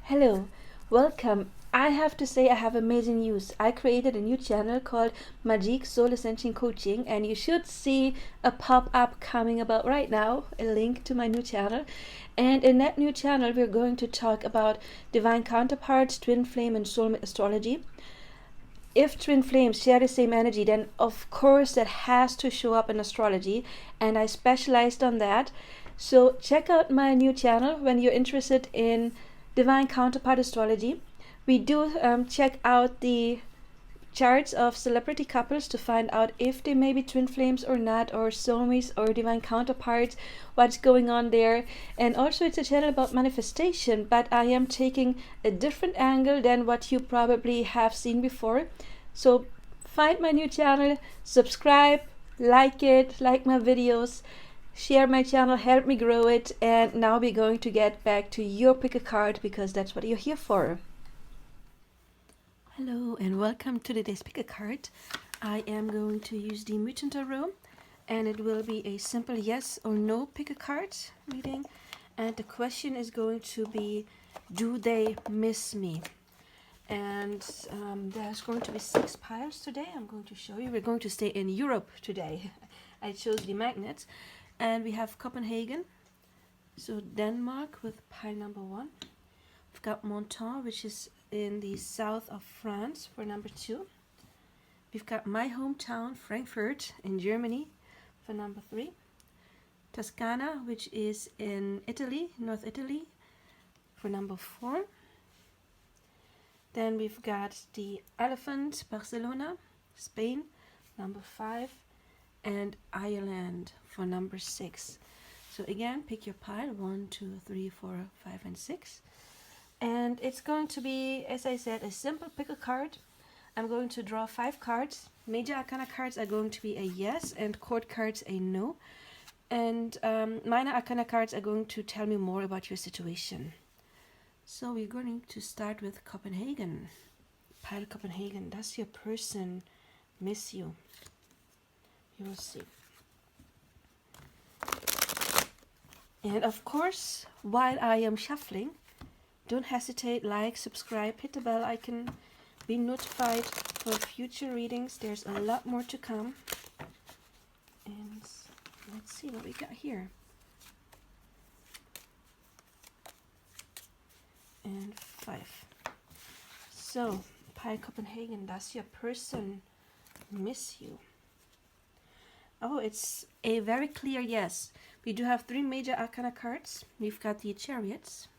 Hello, welcome. I have to say I have amazing news. I created a new channel called Magic Soul Ascension Coaching, and you should see a pop-up coming about right now, a link to my new channel. And in that new channel we're going to talk about divine counterparts, twin flame and soulmate astrology. If twin flames share the same energy, then of course that has to show up in astrology, and I specialized on that. So check out my new channel when you're interested in divine counterpart astrology. We do check out the charts of celebrity couples to find out if they may be twin flames or not, or soulmates or divine counterparts, what's going on there. And also it's a channel about manifestation, but I am taking a different angle than what you probably have seen before. So find my new channel, subscribe, like it, like my videos, share my channel, help me grow it. And now we're going to get back to your pick a card, because that's what you're here for. Hello and welcome to today's pick a card. I am going to use the Menton tarot, and it will be a simple yes or no pick a card reading. And the question is going to be, do they miss me? And there's going to be 6 piles today. I'm going to show you. We're going to stay in Europe today. I chose the magnets, and we have Copenhagen, so Denmark, with pile number 1. We've got Menton, which is in the south of France, for number 2. We've got my hometown, Frankfurt, in Germany, for number 3. Tuscany, which is in Italy, North Italy, for number 4. Then we've got the elephant, Barcelona, Spain, number 5. And Ireland for number 6. So again, pick your pile, 1, 2, 3, 4, 5, and 6. And it's going to be, as I said, a simple pick a card. I'm going to draw 5 cards. Major arcana cards are going to be a yes, and court cards a no. And minor arcana cards are going to tell me more about your situation. So we're going to start with Copenhagen. Pile Copenhagen. Does your person miss you? You will see. And of course, while I am shuffling, don't hesitate, like, subscribe, hit the bell icon, be notified for future readings. There's a lot more to come. And let's see what we got here. And 5. So, Pile Copenhagen, does your person miss you? Oh, it's a very clear yes. We do have 3 major arcana cards. We've got the chariots.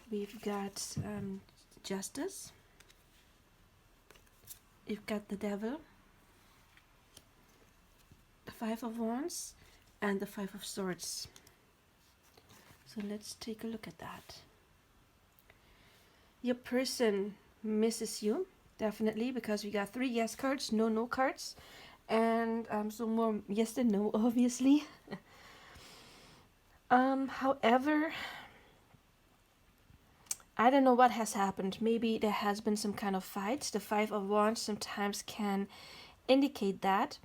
We've got justice. We've got the devil, the 5 of wands, and the 5 of swords. So let's take a look at that. Your person misses you, definitely, because we got 3 yes cards, no cards. And so more yes than no, obviously. However, I don't know what has happened. Maybe there has been some kind of fight. The 5 of wands sometimes can indicate that.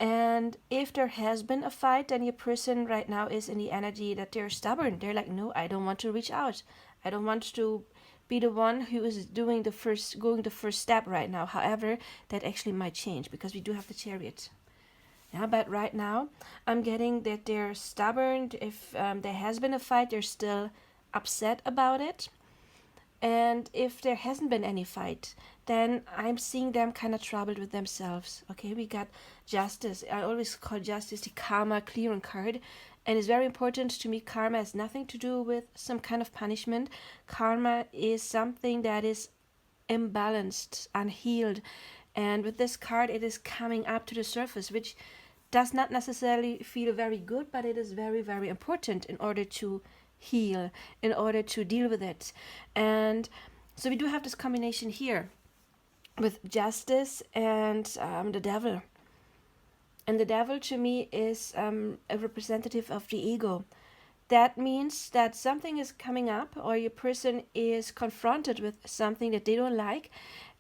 And if there has been a fight, then your person right now is in the energy that they're stubborn. They're like, no, I don't want to reach out. I don't want to be the one who is going the first step right now. However, that actually might change, because we do have the chariot. Yeah, but right now I'm getting that they're stubborn. If there has been a fight, they're still upset about it. And if there hasn't been any fight, then I'm seeing them kind of troubled with themselves. Okay, we got justice. I always call justice the karma clearing card. And it's very important to me. Karma has nothing to do with some kind of punishment. Karma is something that is imbalanced, unhealed. And with this card, it is coming up to the surface, which does not necessarily feel very good, but it is very, very important in order to heal, in order to deal with it. And so we do have this combination here with justice and the devil. And the devil to me is a representative of the ego. That means that something is coming up, or your person is confronted with something that they don't like,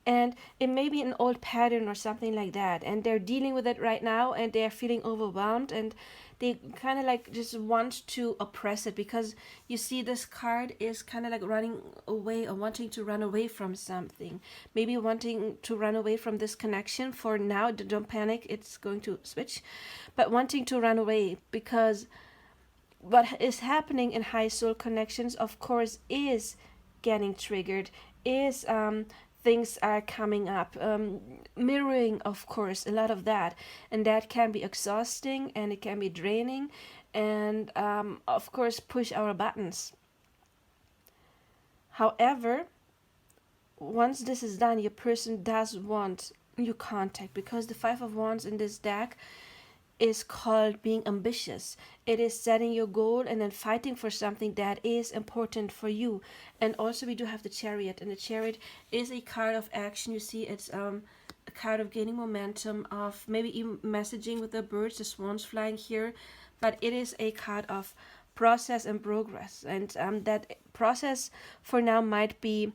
And it may be an old pattern or something like that, and they're dealing with it right now, and they're feeling overwhelmed, and they kind of like just want to oppress it, because you see this card is kind of like running away or wanting to run away from something, maybe wanting to run away from this connection for now. Don't panic, it's going to switch, but wanting to run away, because what is happening in high soul connections, of course, is getting triggered, is things are coming up, mirroring, of course, a lot of that, and that can be exhausting, and it can be draining, and of course push our buttons. However, once this is done, your person does want new contact, because the Five of Wands in this deck is called being ambitious. It is setting your goal and then fighting for something that is important for you. And also we do have the Chariot, and the Chariot is a card of action. You see, it's a card of gaining momentum, of maybe even messaging with the birds, the swans flying here, but it is a card of process and progress. And that process for now might be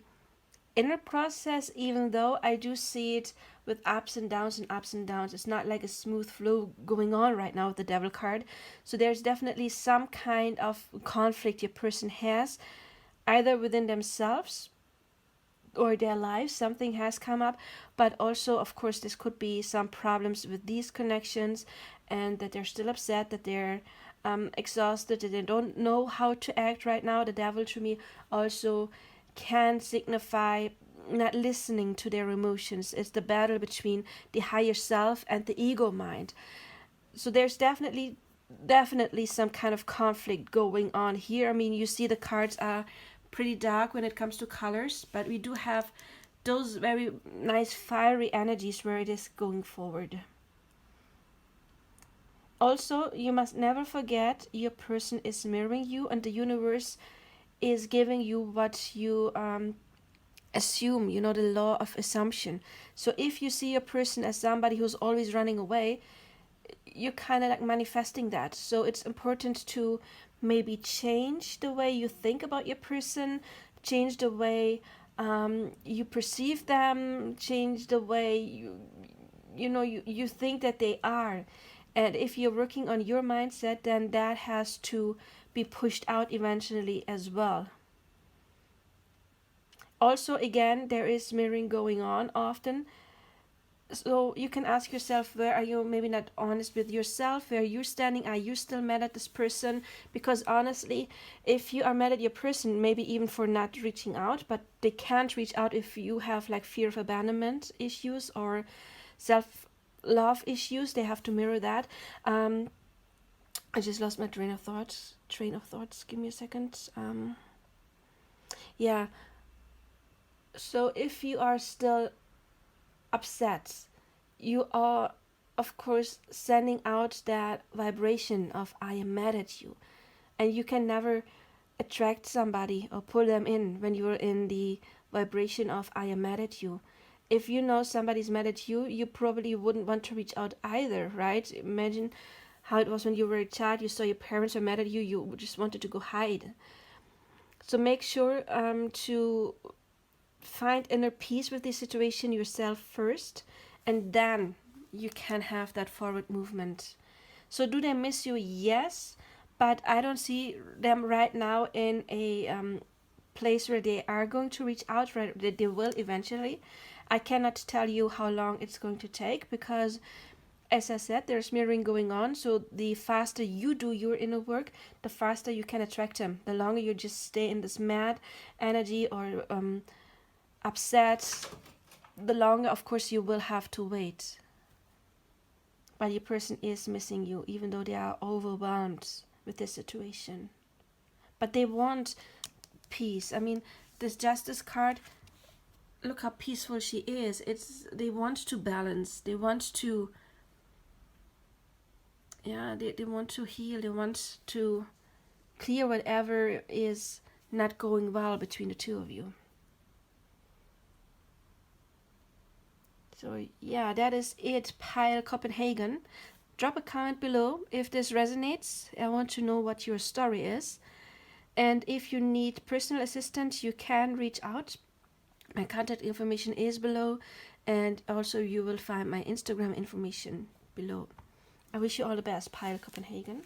inner process, even though I do see it with ups and downs and ups and downs. It's not like a smooth flow going on right now with the Devil card. So there's definitely some kind of conflict your person has, either within themselves or their lives. Something has come up, but also, of course, this could be some problems with these connections, and that they're still upset, that they're exhausted, that they don't know how to act right now. The Devil to me also can signify not listening to their emotions. It's the battle between the higher self and the ego mind. So there's definitely some kind of conflict going on here. I mean, you see the cards are pretty dark when it comes to colors, but we do have those very nice fiery energies where it is going forward. Also, you must never forget your person is mirroring you, and the universe is giving you what you assume, the law of assumption. So if you see a person as somebody who's always running away, you're kind of like manifesting that. So it's important to maybe change the way you think about your person, change the way you perceive them, change the way you think that they are. And if you're working on your mindset, then that has to be pushed out eventually as well. Also, again, there is mirroring going on often. So you can ask yourself, where are you maybe not honest with yourself? Where are you standing? Are you still mad at this person? Because honestly, if you are mad at your person, maybe even for not reaching out, but they can't reach out if you have like fear of abandonment issues or self-love issues, they have to mirror that. I just lost my train of thoughts. Give me a second. Yeah. So if you are still upset, you are, of course, sending out that vibration of I am mad at you. And you can never attract somebody or pull them in when you're in the vibration of I am mad at you. If you know somebody's mad at you, you probably wouldn't want to reach out either, right? Imagine how it was when you were a child. You saw your parents were mad at you. You just wanted to go hide. So make sure to find inner peace with the situation yourself first, and then you can have that forward movement. So do they miss you? Yes, but I don't see them right now in a place where they are going to reach out, right? They will eventually. I cannot tell you how long it's going to take, because as I said, there's mirroring going on. So the faster you do your inner work, the faster you can attract them. The longer you just stay in this mad energy or upset, the longer, of course, you will have to wait. But your person is missing you, even though they are overwhelmed with this situation. But they want peace. I mean, this Justice card, look how peaceful she is. They want to balance. They want to, they want to heal. They want to clear whatever is not going well between the two of you. So yeah, that is it, Pile Copenhagen. Drop a comment below if this resonates. I want to know what your story is. And if you need personal assistance, you can reach out My contact information is below, and also you will find my Instagram information below. I wish you all the best, Pile Copenhagen.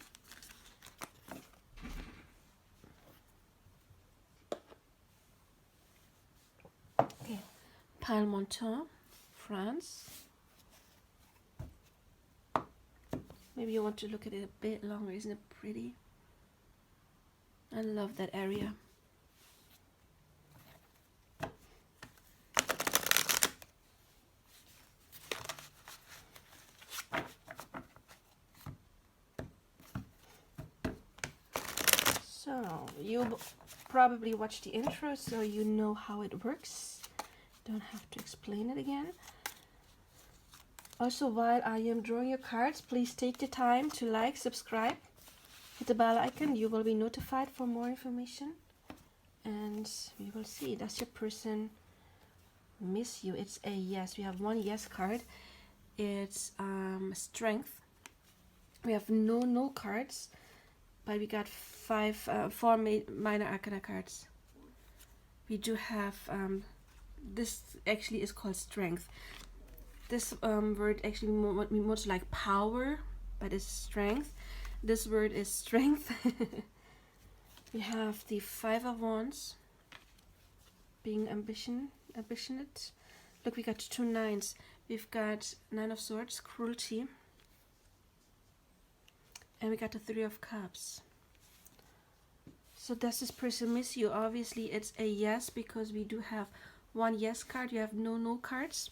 Okay, Pile Menton, France. Maybe you want to look at it a bit longer. Isn't it pretty? I love that area. So you probably watched the intro, so you know how it works. Don't have to explain it again. Also, while I am drawing your cards, please take the time to like, subscribe, hit the bell icon. You will be notified for more information. And we will see, does your person miss you? It's a yes. We have one yes card. It's strength. We have no cards, but we got four minor arcana cards. We do have this actually is called strength. This word actually much like power, but it's strength. This word is strength. We have the Five of Wands, being ambitionate. Look, we got 2 nines. We've got 9 of Swords, cruelty. And we got the 3 of Cups. So does this person miss you? Obviously it's a yes, because we do have one yes card. You have no cards.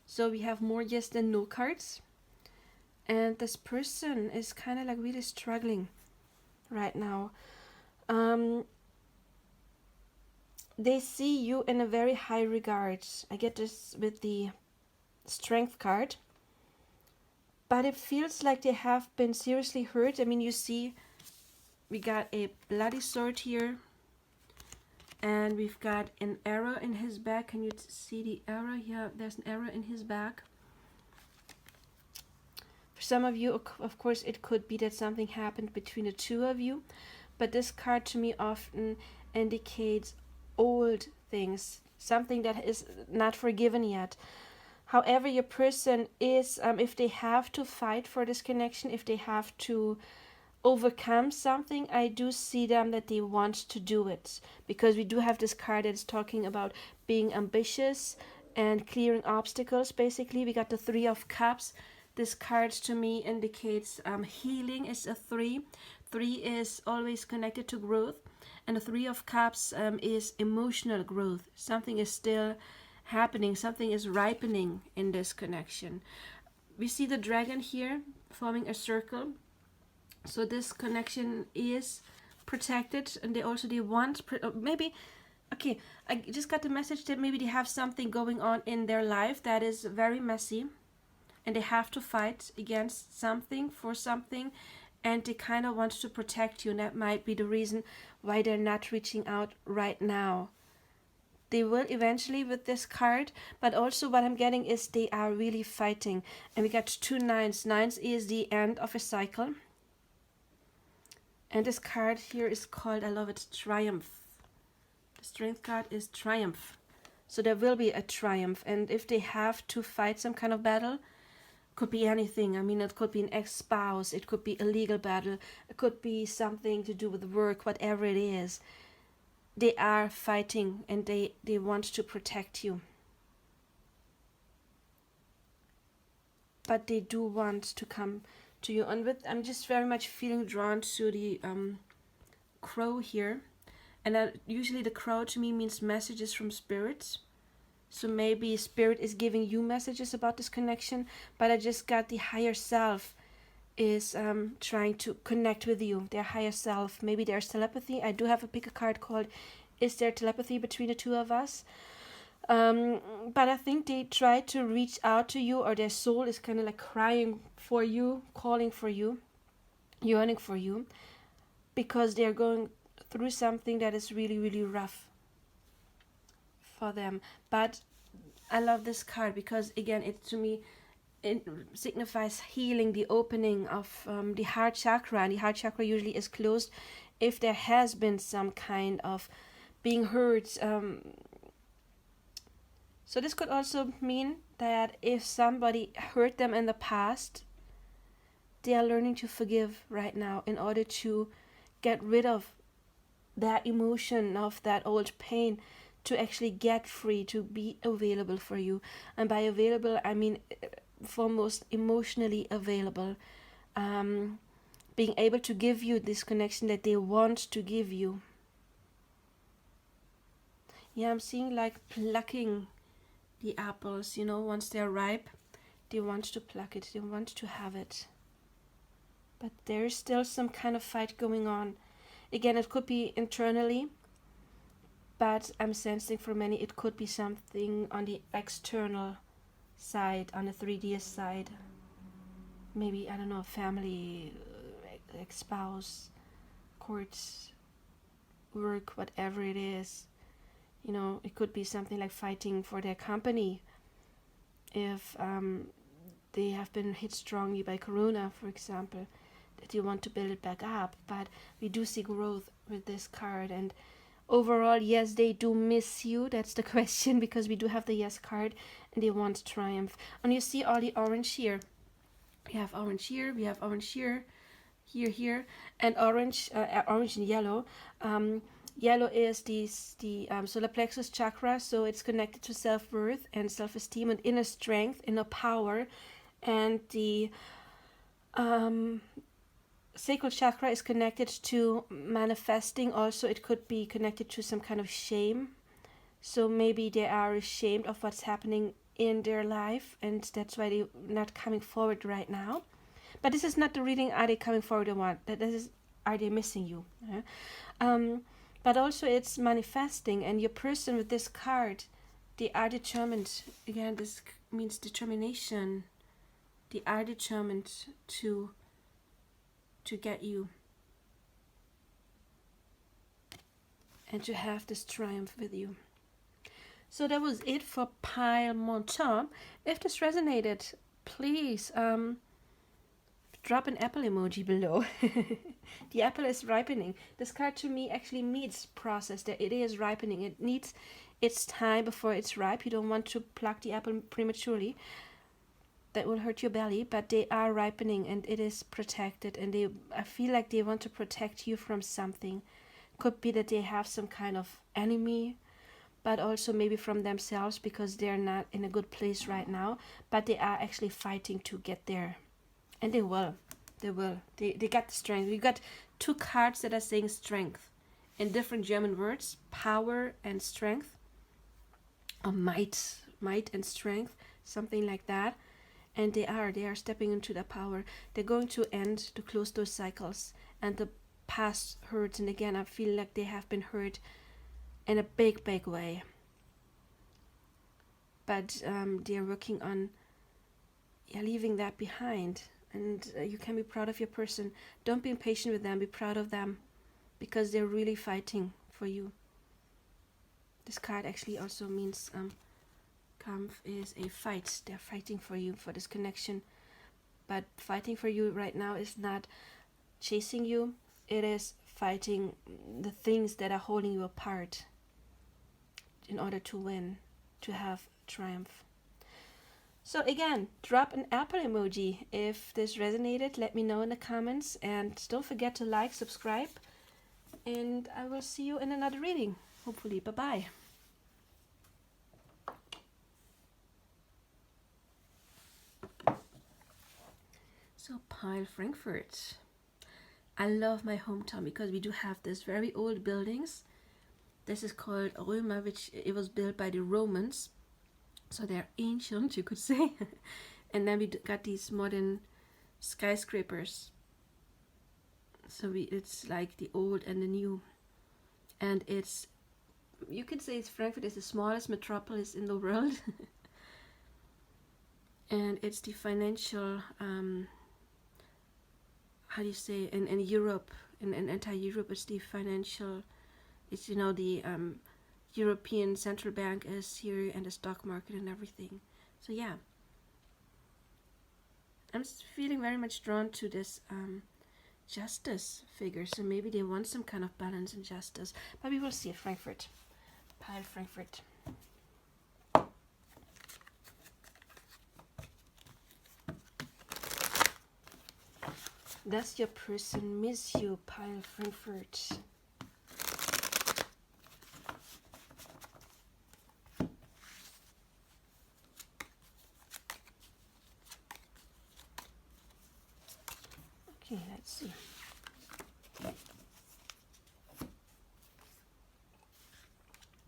So we have more yes than no cards. And this person is kind of like really struggling right now. They see you in a very high regard. I get this with the strength card. But it feels like they have been seriously hurt. I mean, you see, we got a bloody sword here. And we've got an arrow in his back. Can you see the arrow? Yeah, there's an arrow in his back. For some of you, of course, it could be that something happened between the two of you. But this card to me often indicates old things. Something that is not forgiven yet. However, your person is, if they have to fight for this connection, if they have to overcome something, I do see them that they want to do it, because we do have this card that is talking about being ambitious and clearing obstacles. Basically, we got the 3 of Cups. This card to me indicates healing is a 3. 3 is always connected to growth, and the 3 of Cups is emotional growth. Something is still happening, something is ripening in this connection. We see the dragon here forming a circle. So this connection is protected, and they want, maybe, okay, I just got the message that maybe they have something going on in their life that is very messy, and they have to fight against something for something, and they kind of want to protect you, and that might be the reason why they're not reaching out right now. They will eventually with this card, but also what I'm getting is they are really fighting. And we got 2 nines. 9 is the end of a cycle. And this card here is called, I love it, Triumph. The strength card is Triumph. So there will be a triumph. And if they have to fight some kind of battle, could be anything. I mean, it could be an ex-spouse, it could be a legal battle, it could be something to do with work, whatever it is. They are fighting, and they want to protect you. But they do want to come to you. And I'm just very much feeling drawn to the crow here. And usually the crow to me means messages from spirits. So maybe spirit is giving you messages about this connection. But I just got the higher self is trying to connect with you. Their higher self. Maybe there's telepathy. I do have a pick a card called Is There Telepathy Between the Two of Us? But I think they try to reach out to you, or their soul is kind of like crying for you, calling for you, yearning for you, because they're going through something that is really, really rough for them. But I love this card because, again, it to me, it signifies healing, the opening of the heart chakra. And the heart chakra usually is closed if there has been some kind of being hurt, So this could also mean that if somebody hurt them in the past, they are learning to forgive right now in order to get rid of that emotion, of that old pain, to actually get free, to be available for you. And by available, I mean foremost emotionally available. Being able to give you this connection that they want to give you. Yeah, I'm seeing like plucking the apples, you know, once they're ripe, they want to pluck it, they want to have it. But there is still some kind of fight going on. Again, it could be internally, but I'm sensing for many it could be something on the external side, on the 3D side. Maybe, I don't know, family, like spouse, courts, work, whatever it is. You know, it could be something like fighting for their company. If they have been hit strongly by Corona, for example, that you want to build it back up. But we do see growth with this card. And overall, yes, they do miss you. That's the question, because we do have the yes card and they want triumph. And you see all the orange here. We have orange here, we have orange here, here, and orange and yellow. Yellow is the solar plexus chakra, so it's connected to self-worth and self-esteem and inner strength, inner power. And the sacral chakra is connected to manifesting. Also, it could be connected to some kind of shame. So maybe they are ashamed of what's happening in their life, and that's why they're not coming forward right now. But this is not the reading, are they coming forward or what? This is, are they missing you? But also it's manifesting, and your person with this card, they are determined. Again, this means determination. They are determined to get you and to have this triumph with you. So that was it for pile Menton. If this resonated, please drop an apple emoji below. The apple is ripening. This card to me actually means process, that it is ripening. It needs its time before it's ripe. You don't want to pluck the apple prematurely. That will hurt your belly, but they are ripening and it is protected, and I feel like they want to protect you from something. Could be that they have some kind of enemy, but also maybe from themselves, because they're not in a good place right now, but they are actually fighting to get there. And they will. They got the strength. We got two cards that are saying strength in different German words, power and strength, or might and strength, something like that. And they are stepping into the power. They're going to close those cycles and the past hurts. And again, I feel like they have been hurt in a big way. But they're working on leaving that behind. And you can be proud of your person. Don't be impatient with them. Be proud of them, because they're really fighting for you. This card actually also means Kampf is a fight. They're fighting for you, for this connection. But fighting for you right now is not chasing you. It is fighting the things that are holding you apart in order to win, to have triumph. So again, drop an apple emoji if this resonated. Let me know in the comments, and don't forget to like, subscribe, and I will see you in another reading, hopefully. Bye-bye. So pile Frankfurt. I love my hometown because we do have this very old buildings. This is called Römer, which it was built by the Romans. So they're ancient, you could say. And then we got these modern skyscrapers. So it's like the old and the new. And it's, you could say Frankfurt is the smallest metropolis in the world. And it's the financial, how do you say, in Europe, in entire Europe, it's the financial, it's, you know, the European Central Bank is here, and the stock market and everything. So yeah, I'm feeling very much drawn to this justice figure. So maybe they want some kind of balance and justice, but we will see. Frankfurt, pile Frankfurt. Does your person miss you, pile Frankfurt? Okay, let's see.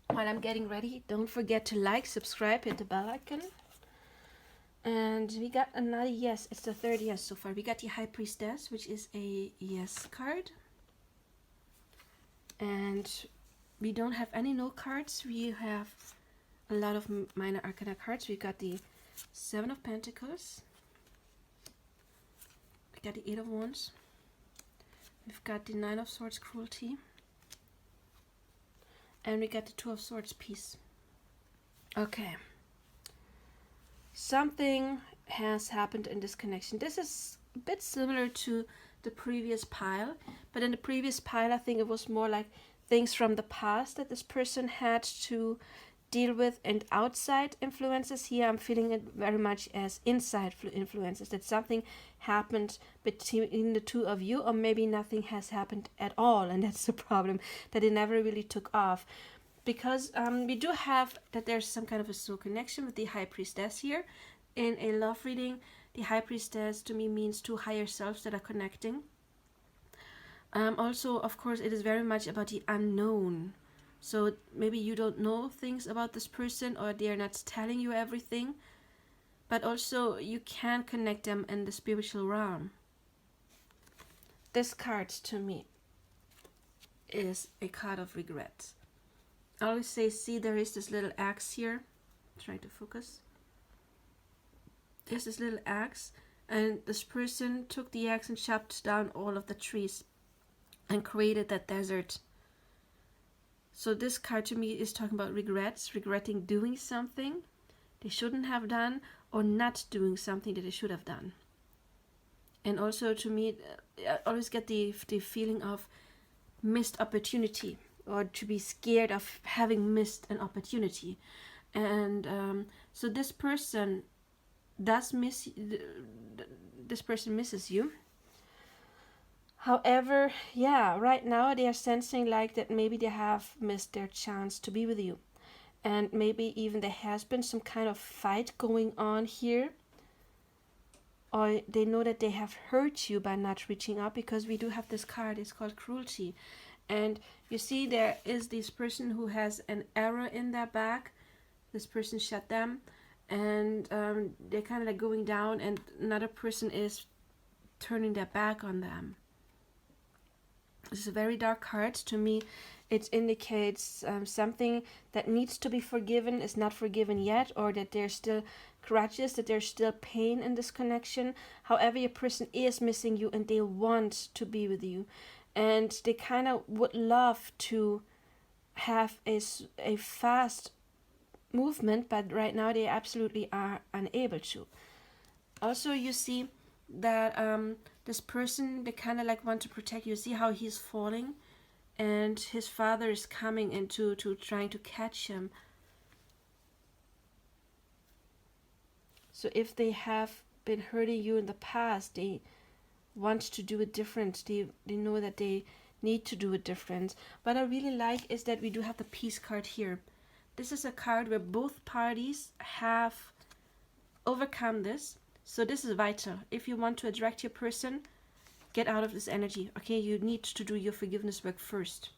While I'm getting ready, don't forget to like, subscribe, hit the bell icon. And we got another yes. It's the third yes so far. We got the High Priestess, which is a yes card. And we don't have any no cards. We have a lot of minor arcana cards. We got the Seven of Pentacles. We got the Eight of Wands. We've got the Nine of Swords, Cruelty. And we got the Two of Swords, Peace. Okay. Something has happened in this connection. This is a bit similar to the previous pile. But in the previous pile, I think it was more like things from the past that this person had to deal with and outside influences. Here I'm feeling it very much as inside influences, that something happened between the two of you, or maybe nothing has happened at all, and that's the problem, that it never really took off. Because we do have that there's some kind of a soul connection with the High Priestess here. In a love reading, the High Priestess to me means two higher selves that are connecting. Also, of course, it is very much about the unknown. So maybe you don't know things about this person, or they are not telling you everything. But also you can connect them in the spiritual realm. This card to me is a card of regret. I always say, see, there is this little axe here. Try to focus. There's this little axe, and this person took the axe and chopped down all of the trees and created that desert. So this card to me is talking about regrets, regretting doing something they shouldn't have done, or not doing something that they should have done. And also to me, I always get the feeling of missed opportunity, or to be scared of having missed an opportunity. And so this person does miss, this person misses you. However, yeah, right now they are sensing like that maybe they have missed their chance to be with you. And maybe even there has been some kind of fight going on here. Or they know that they have hurt you by not reaching out, because we do have this card, it's called Cruelty. And you see there is this person who has an arrow in their back. This person shot them, and they're kind of like going down, and another person is turning their back on them. This is a very dark card. To me, it indicates something that needs to be forgiven is not forgiven yet, or that there's still grudges, that there's still pain in this connection. However, your person is missing you, and they want to be with you. And they kind of would love to have a fast movement, but right now they absolutely are unable to. Also, you see that this person, they kind of like want to protect you. See how he's falling, and his father is coming into trying to catch him. So if they have been hurting you in the past, they want to do it different. They know that they need to do it different. What I really like is that we do have the Peace card here. This is a card where both parties have overcome this. So this is vital. If you want to attract your person, get out of this energy. Okay, you need to do your forgiveness work first.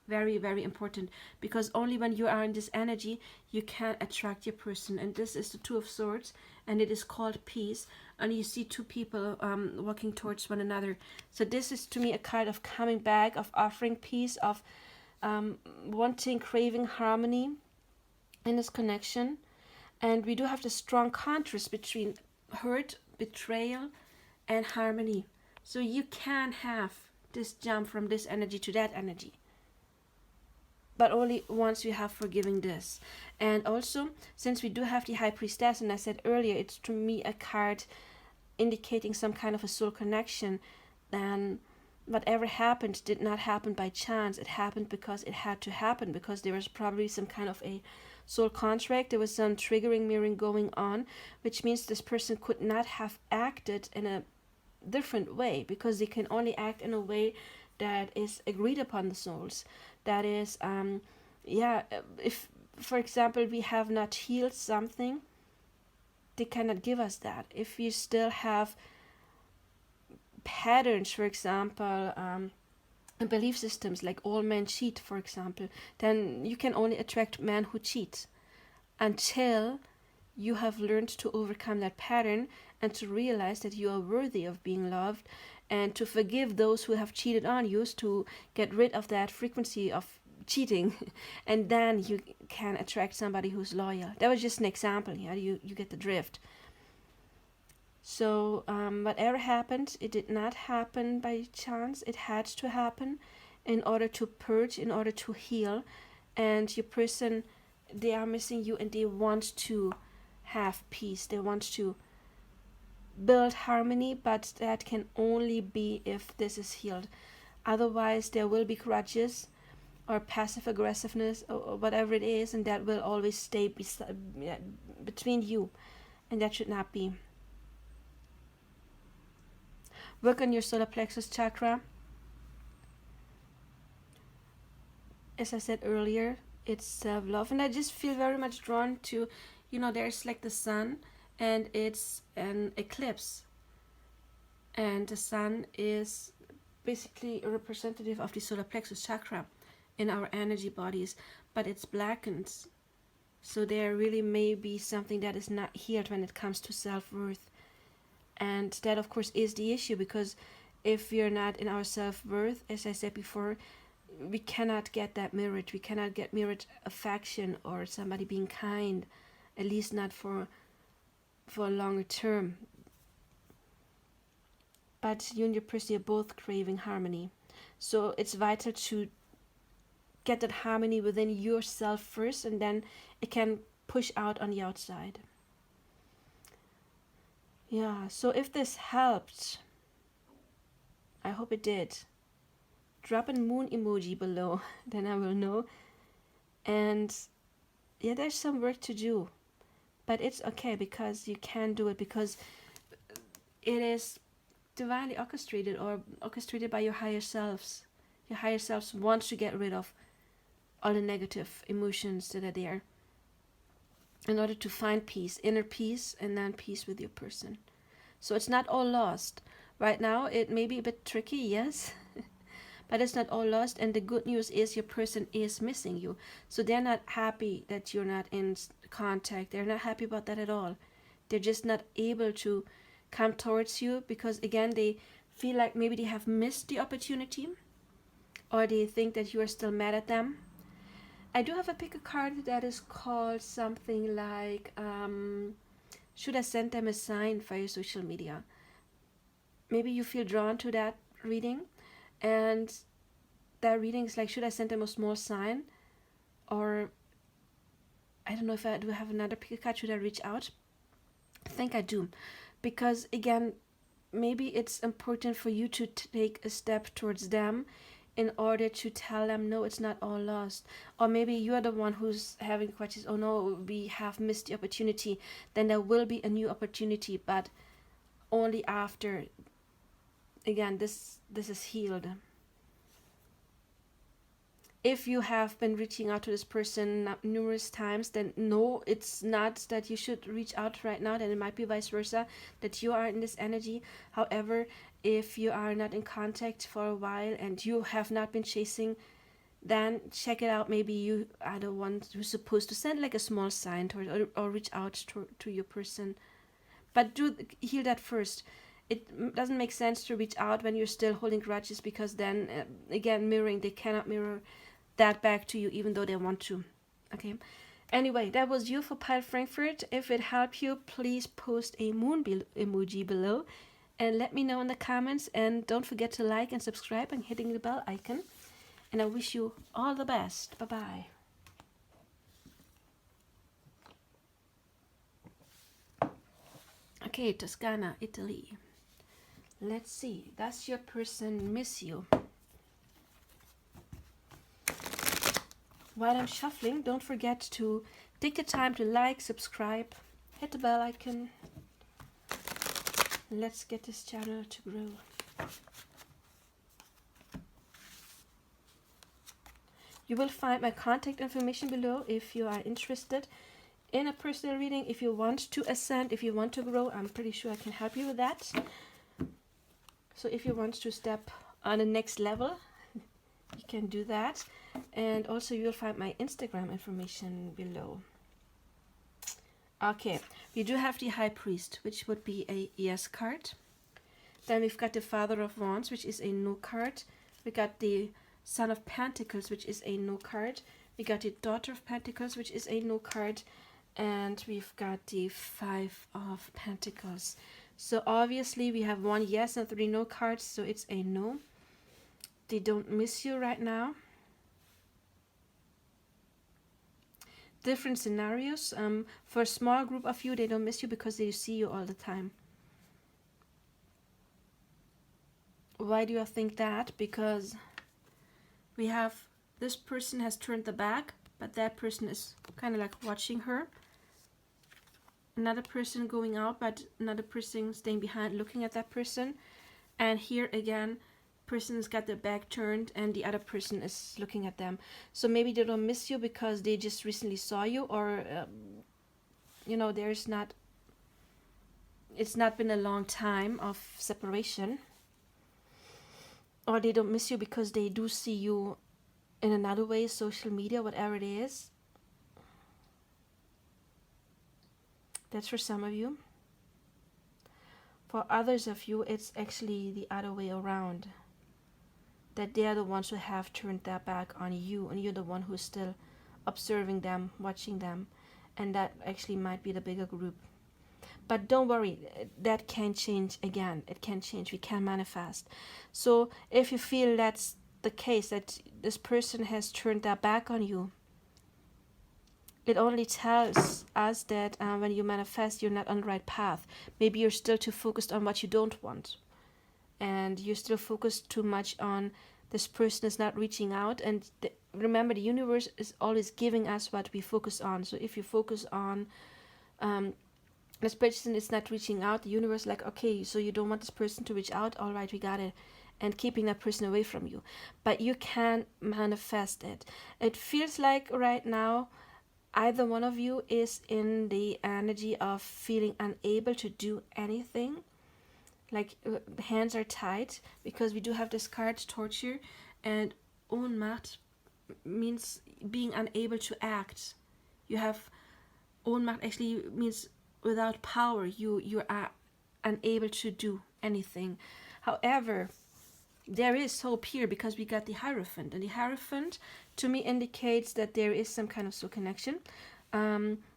Very, very important. Because only when you are in this energy, you can attract your person. And this is the Two of Swords, and it is called Peace. And you see two people walking towards one another. So this is to me a card of coming back, of offering peace, of wanting, craving harmony in this connection. And we do have the strong contrast between hurt, betrayal, and harmony. So you can have this jump from this energy to that energy, but only once you have forgiven this. And also, since we do have the High Priestess, and I said earlier, it's to me a card indicating some kind of a soul connection, then whatever happened did not happen by chance. It happened because it had to happen, because there was probably some kind of a soul contract. There was some triggering mirroring going on, which means this person could not have acted in a different way, because they can only act in a way that is agreed upon the souls. That is, if, for example, we have not healed something, they cannot give us that. If you still have patterns, for example, belief systems like all men cheat, for example, then you can only attract men who cheat until you have learned to overcome that pattern and to realize that you are worthy of being loved, and to forgive those who have cheated on you, to get rid of that frequency of cheating. And then you can attract somebody who's loyal. That was just an example. Yeah, you get the drift. So whatever happened, it did not happen by chance. It had to happen in order to purge, in order to heal. And your person, they are missing you, and they want to have peace. They want to build harmony, but that can only be if this is healed. Otherwise, there will be grudges or passive aggressiveness, or whatever it is, and that will always stay between you, and that should not be. Work on your solar plexus chakra. As I said earlier, it's self-love, and I just feel very much drawn to, there's like the sun, and it's an eclipse, and the sun is basically a representative of the solar plexus chakra in our energy bodies, but it's blackened, so there really may be something that is not healed when it comes to self-worth. And that, of course, is the issue, because if we are not in our self-worth, as I said before, we cannot get that mirrored. We cannot get mirrored affection or somebody being kind, at least not for a longer term. But you and your person are both craving harmony. So it's vital to get that harmony within yourself first, and then it can push out on the outside. Yeah, so if this helped, I hope it did. Drop a moon emoji below, then I will know. And yeah, there's some work to do, but it's okay, because you can do it, because it is divinely orchestrated, or orchestrated by your higher selves. Your higher selves want to get rid of all the negative emotions that are there, in order to find peace, inner peace, and then peace with your person. So it's not all lost. Right now, it may be a bit tricky, yes, but it's not all lost. And the good news is your person is missing you. So they're not happy that you're not in contact. They're not happy about that at all. They're just not able to come towards you, because, again, they feel like maybe they have missed the opportunity, or they think that you are still mad at them. I do have a pick a card that is called something like, should I send them a sign via social media? Maybe you feel drawn to that reading, and that reading is like, should I send them a small sign? Or, I don't know if I do have another pick a card, should I reach out? I think I do, because, again, maybe it's important for you to take a step towards them, in order to tell them, no, it's not all lost. Or maybe you're the one who's having questions, oh no, we have missed the opportunity. Then there will be a new opportunity, but only after, again, this is healed. If you have been reaching out to this person numerous times, then no, it's not that you should reach out right now. Then it might be vice versa, that you are in this energy. However, if you are not in contact for a while and you have not been chasing, then check it out. Maybe you are the one who's supposed to send like a small sign or reach out to your person. But do heal that first. It doesn't make sense to reach out when you're still holding grudges, because then, again, mirroring, they cannot mirror that back to you, even though they want to. Okay. Anyway, that was you for Pile Frankfurt. If it helped you, please post a moon emoji below and let me know in the comments. And don't forget to like and subscribe and hitting the bell icon. And I wish you all the best. Bye-bye. Okay, Tuscany, Italy. Let's see. Does your person miss you? While I'm shuffling, don't forget to take the time to like, subscribe, hit the bell icon. Let's get this channel to grow. You will find my contact information below if you are interested in a personal reading. If you want to ascend, if you want to grow, I'm pretty sure I can help you with that. So if you want to step on the next level, you can do that. And also you will find my Instagram information below. Okay, we do have the High Priest, which would be a yes card. Then we've got the Father of Wands, which is a no card. We got the Son of Pentacles, which is a no card. We got the Daughter of Pentacles, which is a no card. And we've got the Five of Pentacles. So obviously we have 1 yes and 3 no cards, so it's a no. They don't miss you right now. Different scenarios. For a small group of you, they don't miss you because they see you all the time. Why do I think that? Because we have this person has turned the back, but that person is kind of like watching her. Another person going out, but another person staying behind looking at that person. And here again, person's got their back turned and the other person is looking at them. So maybe they don't miss you because they just recently saw you, or you know, it's not been a long time of separation. Or they don't miss you because they do see you in another way, social media, whatever it is. That's for some of you. For others of you, it's actually the other way around. That they are the ones who have turned their back on you, and you're the one who's still observing them, watching them. And that actually might be the bigger group. But don't worry, that can change again. It can change. We can manifest. So if you feel that's the case, that this person has turned their back on you, it only tells us that when you manifest, you're not on the right path. Maybe you're still too focused on what you don't want. And you're still focused too much on this person is not reaching out. And remember, the universe is always giving us what we focus on. So if you focus on this person is not reaching out, the universe is like, okay, so you don't want this person to reach out, all right, we got it, and keeping that person away from you. But you can manifest it. It feels like right now either one of you is in the energy of feeling unable to do anything, like hands are tied, because we do have this card torture, and Ohnmacht means being unable to act. You have Ohnmacht actually means without power, you are unable to do anything. However, there is hope here because we got the Hierophant, and the Hierophant to me indicates that there is some kind of soul connection.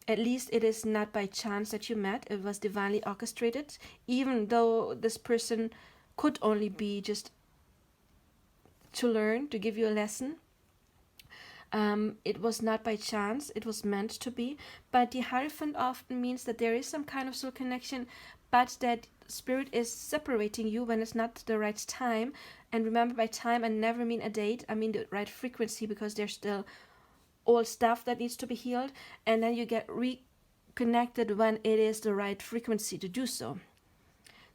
At least it is not by chance that you met. It was divinely orchestrated, even though this person could only be just to learn, to give you a lesson. It was not by chance, it was meant to be. But the Hierophant often means that there is some kind of soul connection, but that spirit is separating you when it's not the right time. And remember, by time I never mean a date, I mean the right frequency, because there's still old stuff that needs to be healed, and then you get reconnected when it is the right frequency to do so.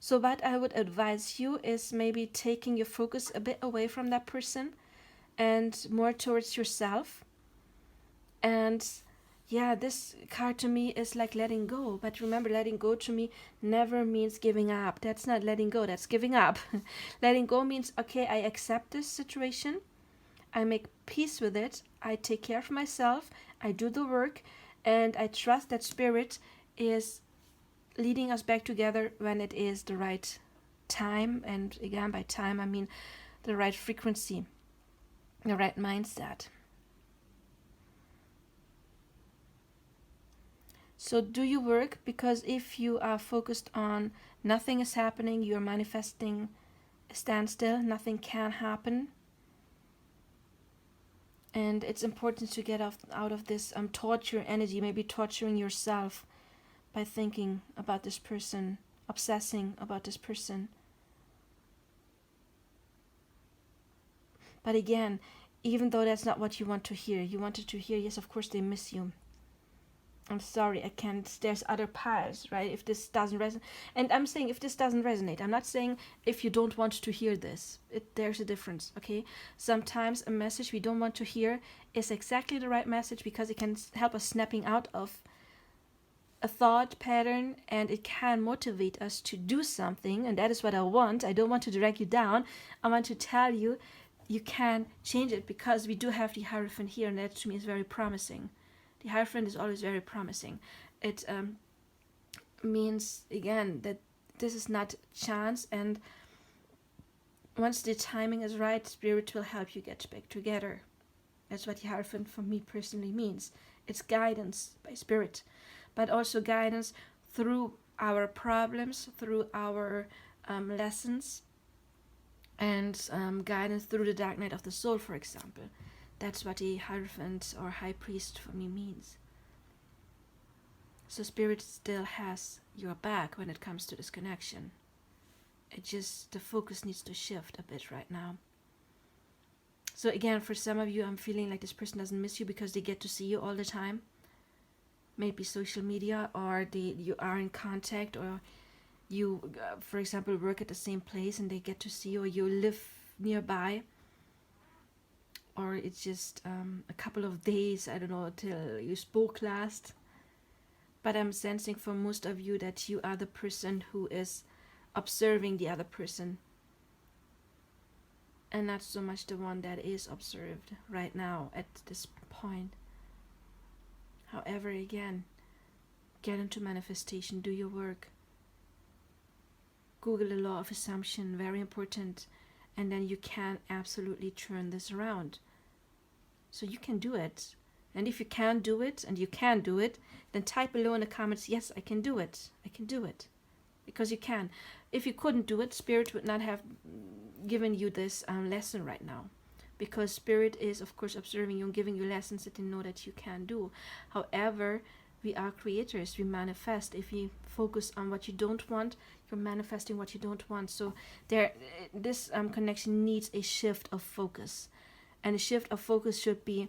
So what I would advise you is maybe taking your focus a bit away from that person and more towards yourself. And yeah, this card to me is like letting go. But remember, letting go to me never means giving up. That's not letting go, that's giving up. Letting go means, okay, I accept this situation, I make peace with it, I take care of myself, I do the work, and I trust that spirit is leading us back together when it is the right time. And again, by time I mean the right frequency, the right mindset. So do your work, because if you are focused on nothing is happening, you're manifesting a standstill, nothing can happen. And it's important to get out of this torture energy, maybe torturing yourself by thinking about this person, obsessing about this person. But again, even though that's not what you want to hear, you wanted to hear, yes, of course they miss you. I'm sorry, I can't. There's other piles, right? If this doesn't resonate, and I'm saying if this doesn't resonate, I'm not saying if you don't want to hear this. There's a difference, okay? Sometimes a message we don't want to hear is exactly the right message because it can help us snapping out of a thought pattern, and it can motivate us to do something, and that is what I want. I don't want to drag you down. I want to tell you you can change it, because we do have the Hierophant here, and that to me is very promising. The Hierophant is always very promising. It means, again, that this is not chance, and once the timing is right, Spirit will help you get back together. That's what the Hierophant for me personally means. It's guidance by Spirit, but also guidance through our problems, through our lessons, and guidance through the dark night of the soul, for example. That's what the Hierophant or High Priest for me means. So Spirit still has your back when it comes to this connection. It just, the focus needs to shift a bit right now. So again, for some of you, I'm feeling like this person doesn't miss you because they get to see you all the time. Maybe social media, or you are in contact, or you, for example, work at the same place and they get to see you, or you live nearby. Or it's just a couple of days, I don't know, till you spoke last. But I'm sensing for most of you that you are the person who is observing the other person, and not so much the one that is observed right now at this point. However, again, get into manifestation, do your work. Google the law of assumption, very important. And then you can absolutely turn this around. So you can do it. And if you can't do it, and you can do it, then type below in the comments, yes, I can do it. I can do it. Because you can. If you couldn't do it, Spirit would not have given you this lesson right now. Because Spirit is, of course, observing you and giving you lessons that they know that you can do. However, we are creators. We manifest. If you focus on what you don't want, you're manifesting what you don't want. So this connection needs a shift of focus. And a shift of focus should be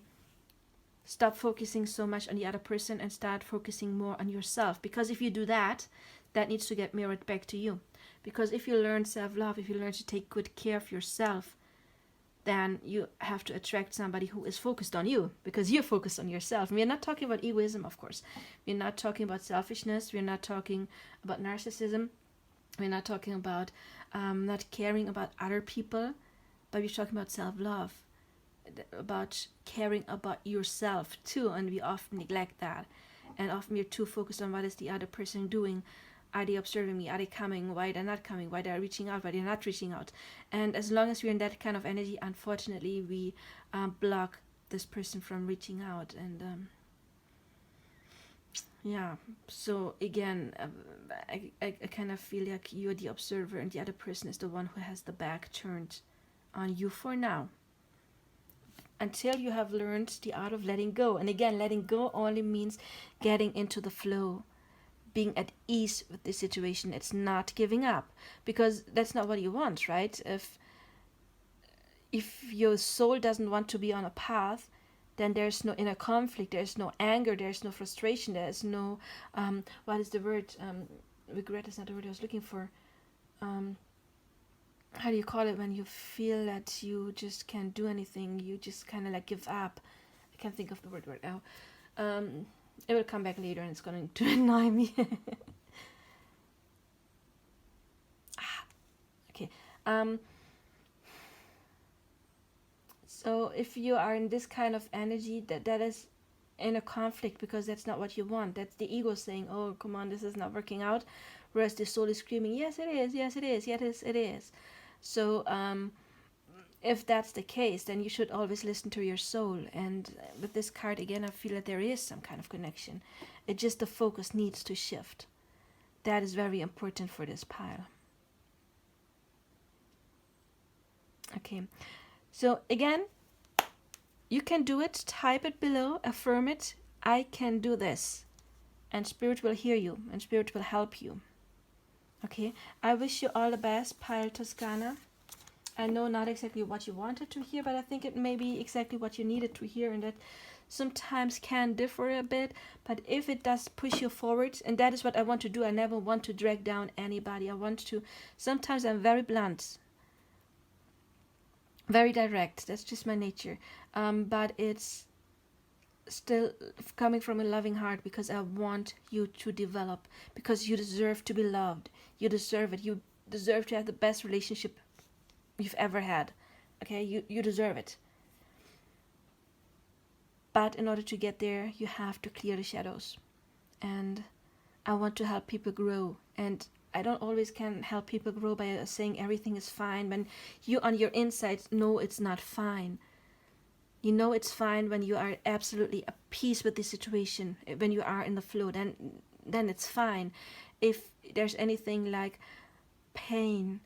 stop focusing so much on the other person and start focusing more on yourself. Because if you do that, that needs to get mirrored back to you. Because if you learn self-love, if you learn to take good care of yourself, then you have to attract somebody who is focused on you, because you're focused on yourself. And we're not talking about egoism, of course. We're not talking about selfishness. We're not talking about narcissism. We're not talking about not caring about other people, but we're talking about self-love, about caring about yourself too. And we often neglect that. And often we're too focused on what is the other person doing. Are they observing me? Are they coming? Why they're not coming? Why they're reaching out? Why they're not reaching out? And as long as we're in that kind of energy, unfortunately, we block this person from reaching out. And yeah, so again, I kind of feel like you're the observer and the other person is the one who has the back turned on you for now. Until you have learned the art of letting go. And again, letting go only means getting into the flow. Being at ease with the situation. It's not giving up, because that's not what you want, right? If your soul doesn't want to be on a path, then there's no inner conflict, there's no anger, there's no frustration, there's no what is the word, regret is not the word I was looking for. How do you call it when you feel that you just can't do anything, you just kind of like give up? I can't think of the word right now. It will come back later and it's going to annoy me. Okay. So if you are in this kind of energy, that is in a conflict, because that's not what you want. That's the ego saying, oh, come on, this is not working out. Whereas the soul is screaming, yes, it is, yes, it is, yes, it is. So if that's the case, then you should always listen to your soul. And with this card, again, I feel that there is some kind of connection. It just, the focus needs to shift. That is very important for this pile. Okay, so again, you can do it. Type it below, affirm it. I can do this. And Spirit will hear you, and Spirit will help you. Okay, I wish you all the best, pile Toscana. I know not exactly what you wanted to hear, but I think it may be exactly what you needed to hear, and that sometimes can differ a bit, but if it does push you forward, and that is what I want to do, I never want to drag down anybody. I want to, sometimes I'm very blunt, very direct, that's just my nature, but it's still coming from a loving heart, because I want you to develop, because you deserve to be loved, you deserve it, you deserve to have the best relationship you've ever had. Okay, you deserve it. But in order to get there, you have to clear the shadows. And I want to help people grow. And I don't always can help people grow by saying everything is fine when you on your inside know it's not fine. You know it's fine when you are absolutely at peace with the situation, when you are in the flow, then it's fine. If there's anything like pain,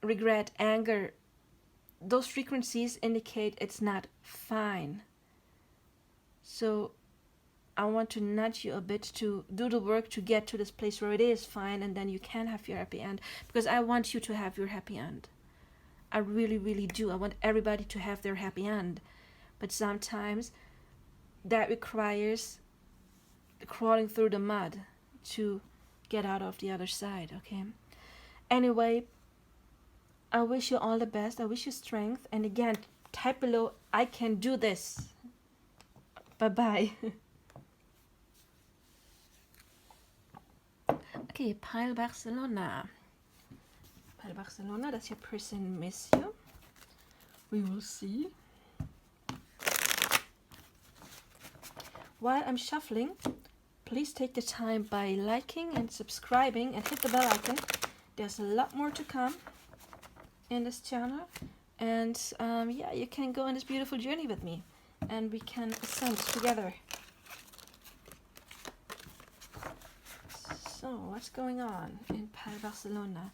regret, anger, those frequencies indicate it's not fine. So I want to nudge you a bit to do the work to get to this place where it is fine, and then you can have your happy end, because I want you to have your happy end. I really, really do. I want everybody to have their happy end. But sometimes that requires crawling through the mud to get out of the other side, okay? Anyway, I wish you all the best. I wish you strength. And again, type below, I can do this. Bye-bye. Okay, Pile Barcelona. Pile Barcelona, does your person miss you? We will see. While I'm shuffling, please take the time by liking and subscribing and hit the bell icon. There's a lot more to come in this channel, and yeah, you can go on this beautiful journey with me, and we can ascend together. So what's going on in Pile Barcelona?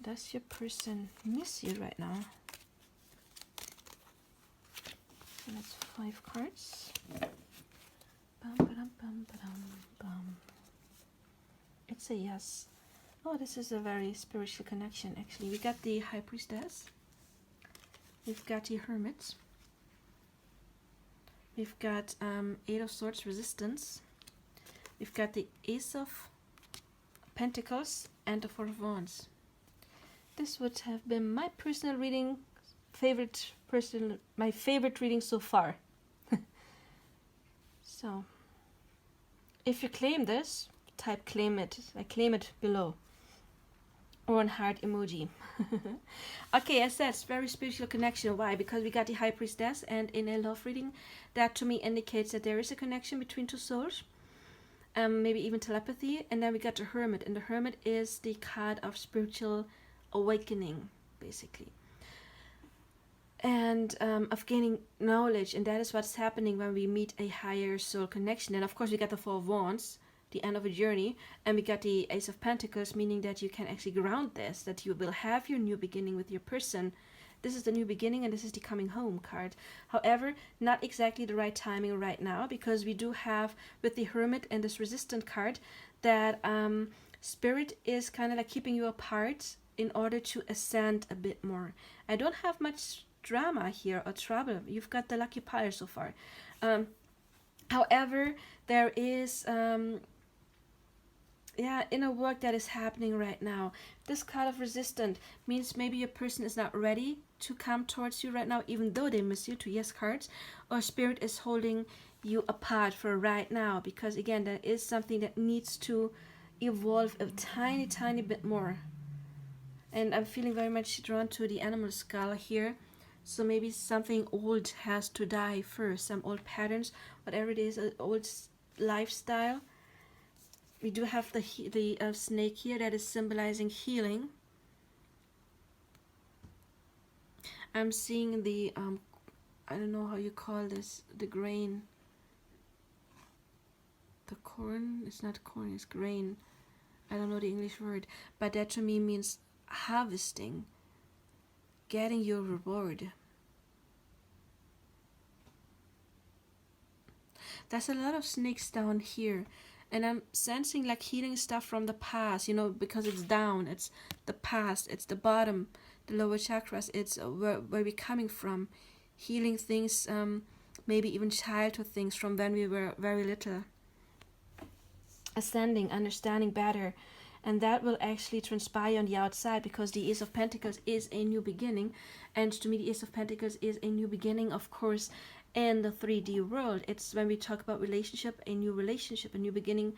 Does your person miss you right now? So that's 5 cards. Bum, ba-dum, bum, ba-dum, bum. It's a yes. Oh, this is a very spiritual connection, actually. We got the High Priestess. We've got the Hermit. We've got 8 of Swords Resistance. We've got the Ace of Pentacles and the 4 of Wands. This would have been my personal reading, my favorite reading so far. So, if you claim this, type claim it. I claim it below. Or an heart emoji. Okay, as said, it's very spiritual connection. Why? Because we got the High Priestess, and in a love reading, that to me indicates that there is a connection between 2 souls. Maybe even telepathy. And then we got the Hermit, and the Hermit is the card of spiritual awakening, basically. And of gaining knowledge, and that is what's happening when we meet a higher soul connection. And of course we got the 4 of Wands, the end of a journey, and we got the Ace of Pentacles, meaning that you can actually ground this, that you will have your new beginning with your person. This is the new beginning, and this is the coming home card. However, not exactly the right timing right now, because we do have with the Hermit and this Resistant card that Spirit is kind of like keeping you apart in order to ascend a bit more. I don't have much drama here or trouble. You've got the Lucky Pyre so far. However, there is inner work that is happening right now. This card of Resistant means maybe your person is not ready to come towards you right now, even though they miss you, 2 yes cards, or Spirit is holding you apart for right now, because again, there is something that needs to evolve a tiny bit more. And I'm feeling very much drawn to the animal skull here. So maybe something old has to die first, some old patterns, whatever it is, an old lifestyle. We do have the snake here that is symbolizing healing. I'm seeing the, I don't know how you call this, the grain. The corn, it's not corn, it's grain. I don't know the English word, but that to me means harvesting, getting your reward. There's a lot of snakes down here, and I'm sensing like healing stuff from the past, you know, because it's down, it's the past, it's the bottom, the lower chakras, it's where we're coming from, healing things, maybe even childhood things from when we were very little. Ascending, understanding better. And that will actually transpire on the outside, because the Ace of Pentacles is a new beginning. And to me, the Ace of Pentacles is a new beginning, of course, in the 3D world. It's when we talk about relationship, a new beginning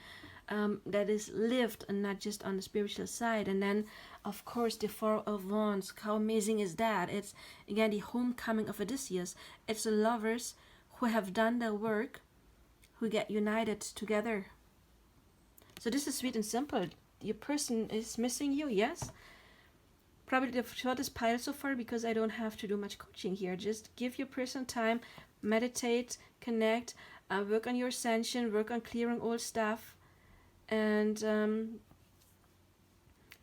that is lived and not just on the spiritual side. And then, of course, the Four of Wands. How amazing is that? It's, again, the homecoming of Odysseus. It's the lovers who have done their work, who get united together. So this is sweet and simple. Your person is missing you, yes? Probably the shortest pile so far, because I don't have to do much coaching here. Just give your person time, meditate, connect, work on your ascension, work on clearing old stuff, and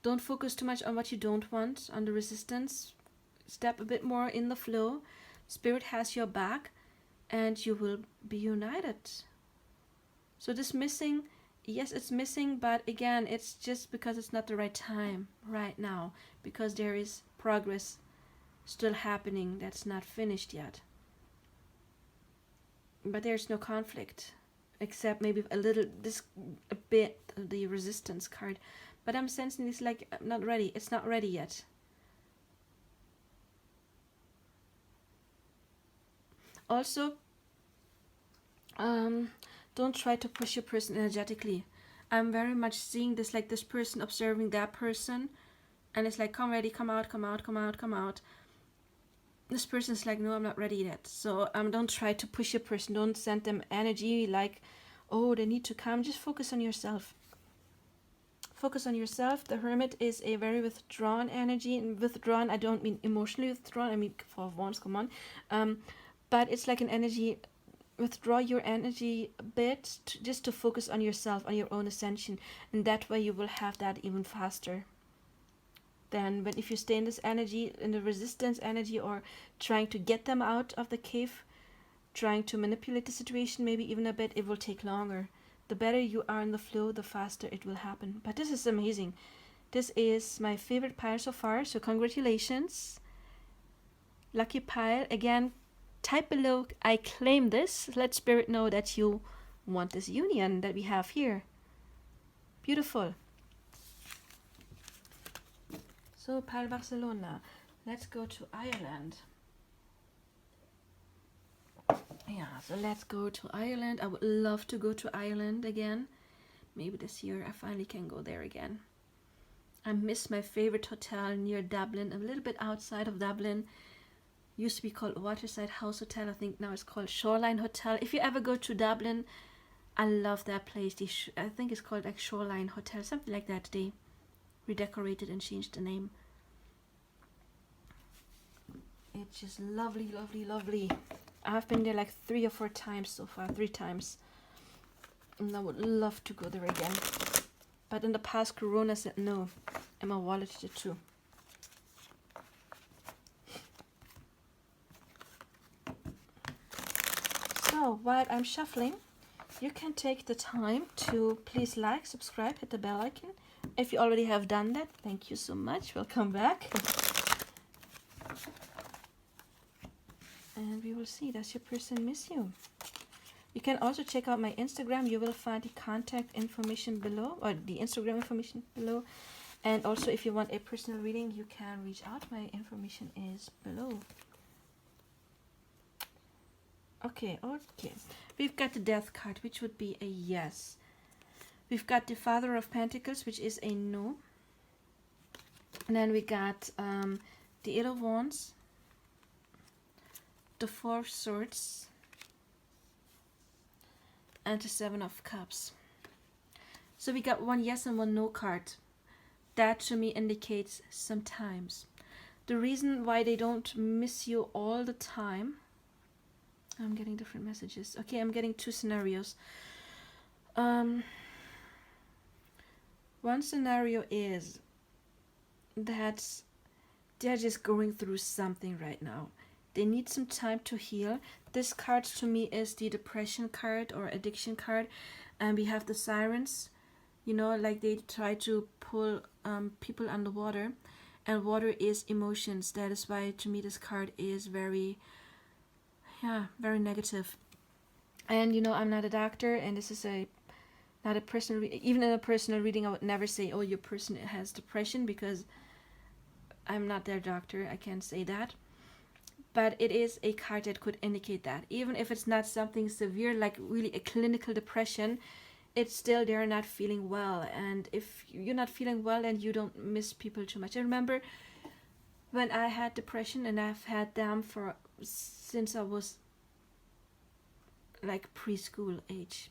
don't focus too much on what you don't want, on the resistance. Step a bit more in the flow. Spirit has your back, and you will be united. So this missing, yes, it's missing, but again, it's just because it's not the right time right now, because there is progress still happening that's not finished yet. But there's no conflict, except maybe a bit of the resistance card. But I'm sensing it's like, I'm not ready. It's not ready yet. Also, don't try to push your person energetically. I'm very much seeing this like this person observing that person, and it's like, come ready, come out, come out, come out, come out. This person's like, no, I'm not ready yet. So don't try to push your person. Don't send them energy like, oh, they need to come. Just focus on yourself. Focus on yourself. The Hermit is a very withdrawn energy, and withdrawn, I don't mean emotionally withdrawn. I mean, Four of Wands, come on. But it's like an energy. Withdraw your energy a bit, just to focus on yourself, on your own ascension, and that way you will have that even faster than when if you stay in this energy, in the resistance energy, or trying to get them out of the cave, trying to manipulate the situation maybe even a bit. It will take longer. The better you are in the flow, the faster it will happen. But this is amazing. This is my favorite pile so far, so congratulations. Lucky pile. Again, type below, I claim this. Let Spirit know that you want this union that we have here. Beautiful. So, pile Barcelona. Let's go to Ireland. Yeah, so let's go to Ireland. I would love to go to Ireland again. Maybe this year I finally can go there again. I miss my favorite hotel near Dublin, a little bit outside of Dublin. Used to be called Waterside House Hotel. I think now it's called Shoreline Hotel. If you ever go to Dublin, I love that place. I think it's called like Shoreline Hotel, something like that. They redecorated and changed the name. It's just lovely, lovely, lovely. I've been there like 3 or 4 times so far. 3 times. And I would love to go there again. But in the past, Corona said no. And my wallet did too. So while I'm shuffling, you can take the time to please like, subscribe, hit the bell icon. If you already have done that, thank you so much. Welcome back. And we will see, does your person miss you? You can also check out my Instagram. You will find the contact information below, or the Instagram information below. And also, if you want a personal reading, you can reach out. My information is below. Okay. We've got the Death card, which would be a yes. We've got the Father of Pentacles, which is a no. And then we got the 8 of Wands, the 4 of Swords, and the 7 of Cups. So we got 1 yes and 1 no card. That to me indicates sometimes. The reason why they don't miss you all the time. I'm getting different messages. Okay, I'm getting 2 scenarios. One scenario is that they're just going through something right now. They need some time to heal. This card to me is the depression card or addiction card. And we have the sirens. You know, like they try to pull people underwater. And water is emotions. That is why to me this card is very yeah, very negative. And I'm not a doctor, and this is not a personal. Even in a personal reading, I would never say, "Oh, your person has depression," because I'm not their doctor. I can't say that. But it is a card that could indicate that, even if it's not something severe, like really a clinical depression, it's still they're not feeling well. And if you're not feeling well, then you don't miss people too much. I remember when I had depression, and I've had them for since I was like preschool age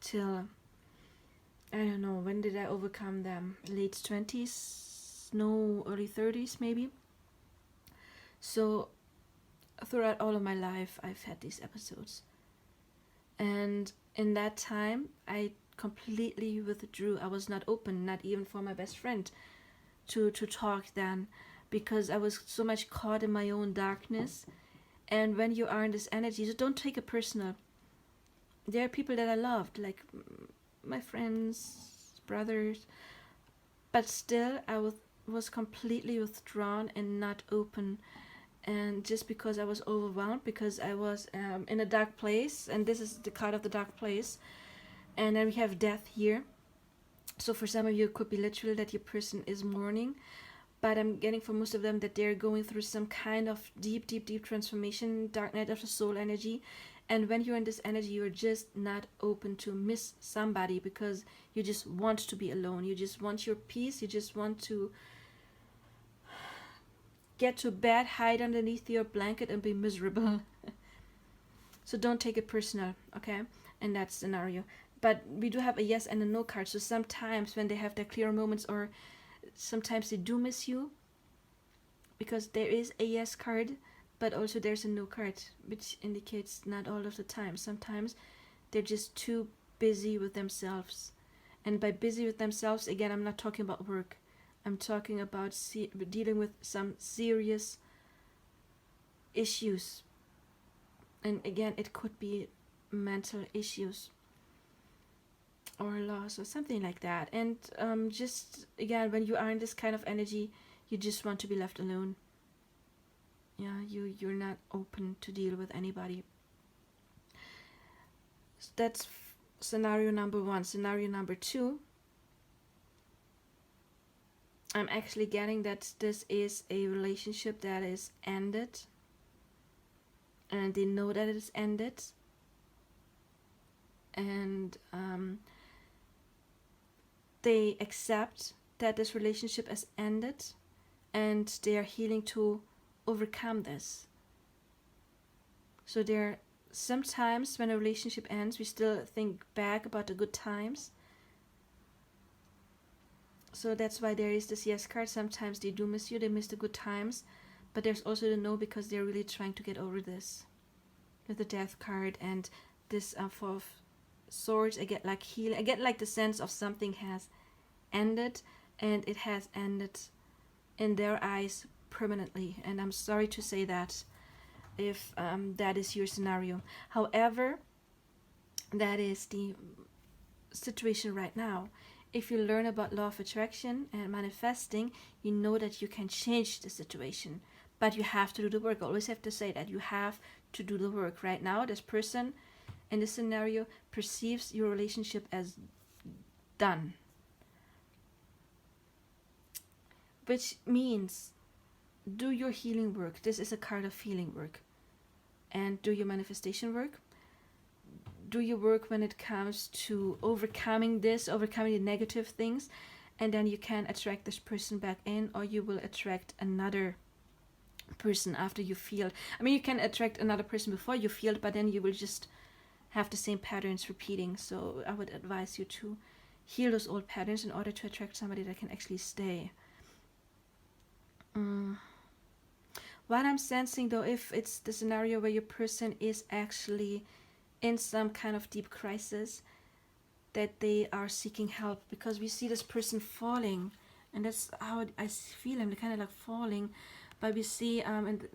till, I don't know, when did I overcome them? Late 20s, no, early 30s maybe. So throughout all of my life, I've had these episodes. And in that time, I completely withdrew. I was not open, not even for my best friend, to talk then, because I was so much caught in my own darkness. And when you are in this energy, so don't take it personal. There are people that I loved, like my friends, brothers, but still I was completely withdrawn and not open. And just because I was overwhelmed, because I was in a dark place, and this is the card of the dark place, and then we have death here. So for some of you, it could be literal that your person is mourning, but I'm getting for most of them that they're going through some kind of deep, deep, deep transformation, dark night of the soul energy. And when you're in this energy, you're just not open to miss somebody, because you just want to be alone. You just want your peace. You just want to get to bed, hide underneath your blanket, and be miserable. So don't take it personal, okay? In that scenario. But we do have a yes and a no card. So sometimes when they have their clear moments, or sometimes they do miss you, because there is a yes card, but also there's a no card, which indicates not all of the time. Sometimes they're just too busy with themselves. And by busy with themselves, again, I'm not talking about work. I'm talking about dealing with some serious issues. And again, it could be mental issues or loss or something like that. And just, again, when you are in this kind of energy, you just want to be left alone. Yeah, you're not open to deal with anybody. That's scenario number one. Scenario number two, I'm actually getting that this is a relationship that is ended, and they know that it is ended, and they accept that this relationship has ended, and they are healing to overcome this. So there, sometimes when a relationship ends, we still think back about the good times. So that's why there is this yes card. Sometimes they do miss you, they miss the good times, but there's also the no, because they're really trying to get over this. With the death card and this Four of Swords, I get like healing. I get like the sense of something has ended, and it has ended in their eyes permanently. And I'm sorry to say that, if that is your scenario. However, that is the situation right now. If you learn about law of attraction and manifesting, you know that you can change the situation, but you have to do the work. I always have to say that you have to do the work. Right now, this person in this scenario perceives your relationship as done, which means do your healing work. This is a card of healing work. And do your manifestation work. Do your work when it comes to overcoming the negative things, and then you can attract this person back in, or you will attract another person after you feel. I mean, you can attract another person before you feel, but then you will just have the same patterns repeating. So I would advise you to heal those old patterns in order to attract somebody that can actually stay. What I'm sensing though, if it's the scenario where your person is actually in some kind of deep crisis, that they are seeking help, because we see this person falling, and that's how I feel him. They're kind of like falling, but we see and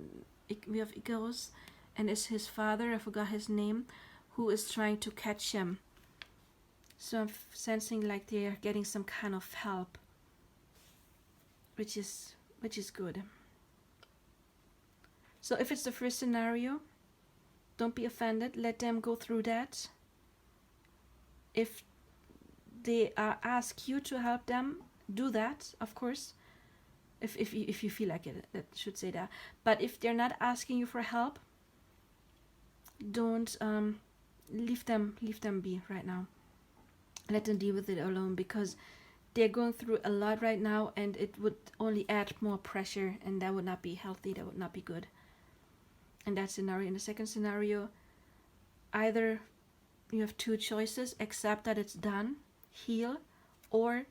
we have Icarus, and it's his father, I forgot his name, who is trying to catch him. So I'm sensing like they are getting some kind of help, which is good. So if it's the first scenario, Don't be offended. Let them go through that. If they ask you to help them, do that, of course. If you feel like it, that should say that. But if they're not asking you for help, don't leave them be right now. Let them deal with it alone, because they're going through a lot right now, and it would only add more pressure, and that would not be healthy. That would not be good. In that scenario, in the second scenario, either you have two choices: accept that it's done, heal, or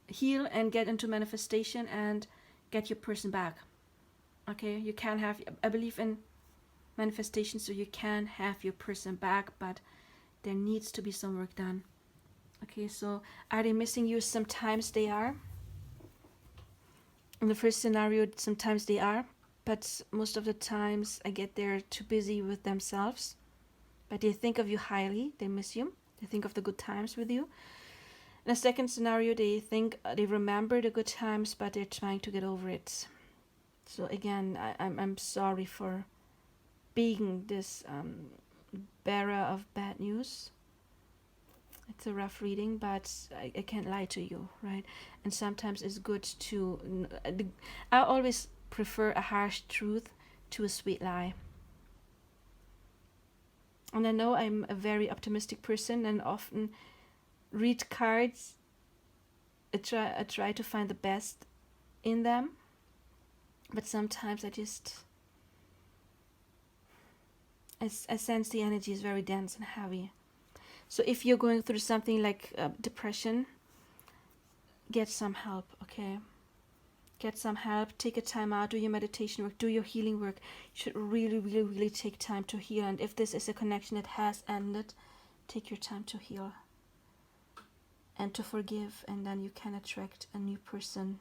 heal and get into manifestation and get your person back. Okay, you can have, I believe in manifestation, so you can have your person back, but there needs to be some work done. Okay, so are they missing you? Sometimes they are. In the first scenario, sometimes they are, but most of the times I get they're too busy with themselves. But they think of you highly, they miss you, they think of the good times with you. In the second scenario, they think they remember the good times, but they're trying to get over it. So again, I'm sorry for being this bearer of bad news. It's a rough reading, but I can't lie to you, right? And sometimes it's good to... I always prefer a harsh truth to a sweet lie. And I know I'm a very optimistic person and often read cards. I try to find the best in them. But sometimes I sense the energy is very dense and heavy. So if you're going through something like depression, get some help, okay? Get some help, take a time out, do your meditation work, do your healing work. You should really, really, really take time to heal. And if this is a connection that has ended, take your time to heal and to forgive, and then you can attract a new person.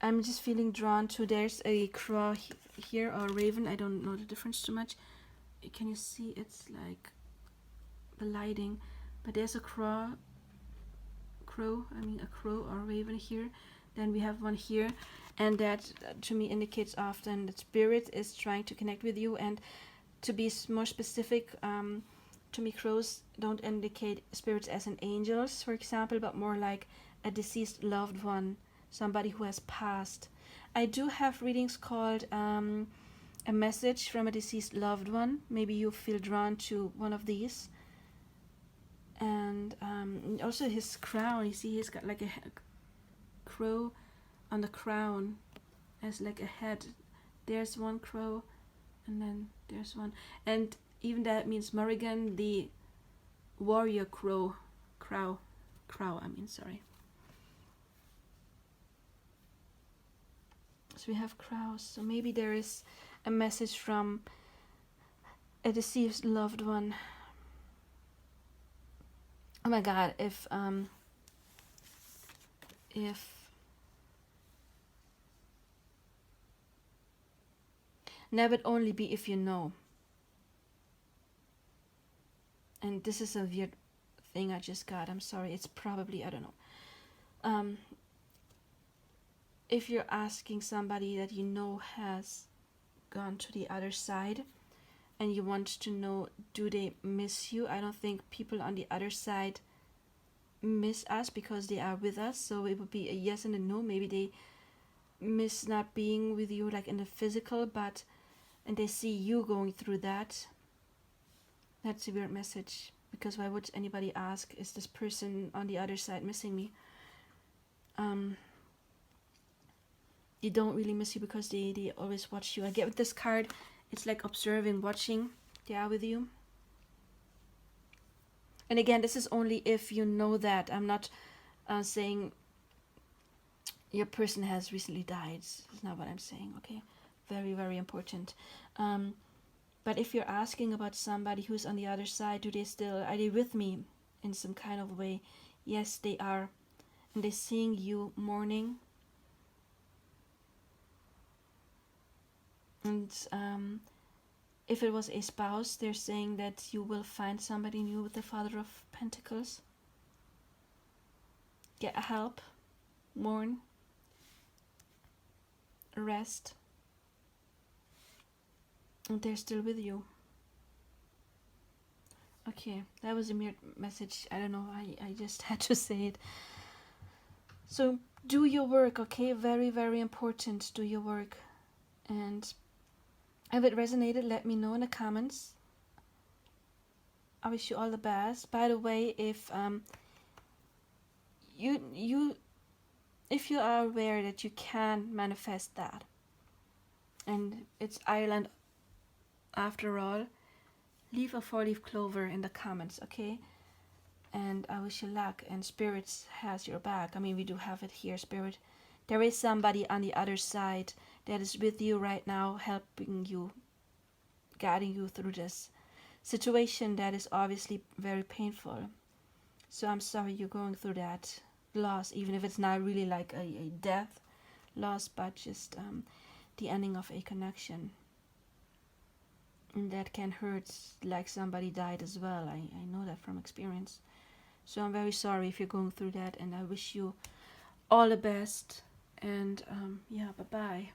I'm just feeling drawn to, there's a crow here, or a raven, I don't know the difference too much. Can you see? It's like the lighting, but there's a crow or raven here. Then we have one here, and that to me indicates often that spirit is trying to connect with you. And to be more specific, to me, crows don't indicate spirits as in angels, for example, but more like a deceased loved one, somebody who has passed. I do have readings called a message from a deceased loved one. Maybe you feel drawn to one of these. And also his crown, you see he's got like a crow on the crown as like a head. There's one crow, and then there's one, and even that means Morrigan, the warrior crow. So we have crows. So maybe there is a message from a deceased loved one. Oh my God, if that would only be if you know. And this is a weird thing I just got. I'm sorry. It's probably, I don't know. If you're asking somebody that you know has gone to the other side, and you want to know, do they miss you? I don't think people on the other side miss us because they are with us. So it would be a yes and a no. Maybe they miss not being with you, like in the physical, and they see you going through that. That's a weird message, because why would anybody ask, is this person on the other side missing me? They don't really miss you because they always watch you. I get with this card, it's like observing, watching. They are with you. And again, this is only if you know that. I'm not saying your person has recently died. That's not what I'm saying, okay? Very, very important. But if you're asking about somebody who's on the other side, are they with me in some kind of way? Yes, they are. And they're seeing you mourning. And if it was a spouse, they're saying that you will find somebody new with the Father of Pentacles. Get help, mourn, rest. and they're still with you. Okay, that was a mere message. I don't know, I just had to say it. So do your work, okay? Very, very important. Do your work. And if it resonated, let me know in the comments. I wish you all the best. By the way, if you if you are aware that you can manifest that, and it's Ireland after all, leave a 4-leaf clover in the comments, okay? And I wish you luck, and spirits has your back. I mean, we do have it here, spirit. There is somebody on the other side that is with you right now, helping you, guiding you through this situation that is obviously very painful. So I'm sorry you're going through that loss, even if it's not really like a death loss, but just the ending of a connection. And that can hurt like somebody died as well. I know that from experience. So I'm very sorry if you're going through that, and I wish you all the best. And yeah, bye bye.